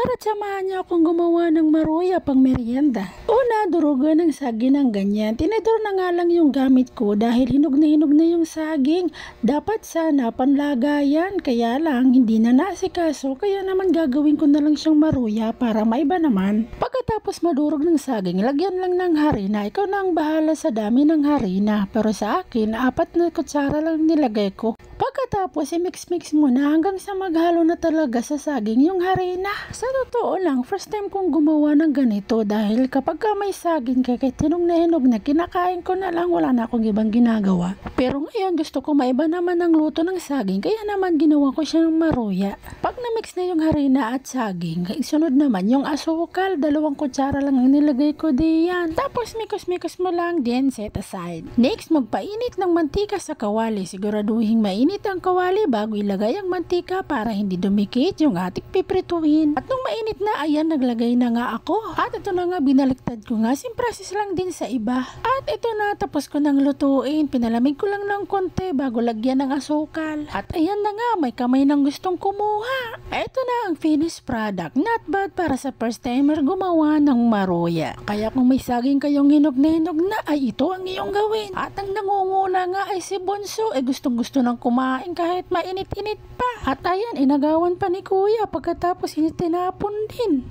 Tara't samahan niyo akong gumawa ng maruya pang merienda. Una, durugan ng saging ng ganyan. Tinidor na nga lang yung gamit ko dahil hinog na yung saging. Dapat sana panlagayan, kaya lang hindi na naasikaso, kaya naman gagawin ko na lang siyang maruya para maiba naman. Pagkatapos madurog ng saging, lagyan lang ng harina. Ikaw na ang bahala sa dami ng harina, pero sa akin, 4 na kutsara lang nilagay ko. Pagkatapos, i-mix-mix mo na hanggang sa maghalo na talaga sa saging yung harina. Sa totoo lang, first time kong gumawa ng ganito dahil kapag may saging kahit hinog na kinakain ko na lang, wala na akong ibang ginagawa. Pero ngayon gusto ko maiba naman ang luto ng saging, kaya naman ginawa ko siya ng maruya. Pag na-mix na yung harina at saging, isunod naman yung asukal, 2 kutsara lang ang nilagay ko diyan. Tapos mikos-mikos mo lang din, set aside. Next, magpainit ng mantika sa kawali. Siguraduhin mainit ang kawali bago ilagay ang mantika para hindi dumikit yung ating piprituhin. At nung mainit na, ayan, naglagay na nga ako. At ito na nga, binaliktad ko nga. Same process lang din sa iba. At ito na, tapos ko nang lutuin. Pinalamig ko lang ng konti bago lagyan ng asukal. At ayan na nga, may kamay nang gustong kumuha. Ito na ang finished product. Not bad para sa first timer gumawa ng maruya. Kaya kung may saging kayong hinog na, ay ito ang iyong gawin. At ang nangunguna nga ay si Bunso. Gustong-gusto nang kumain kahit mainit-init pa. At ayan, inagawan pa ni Kuya pagkatapos tinapon din.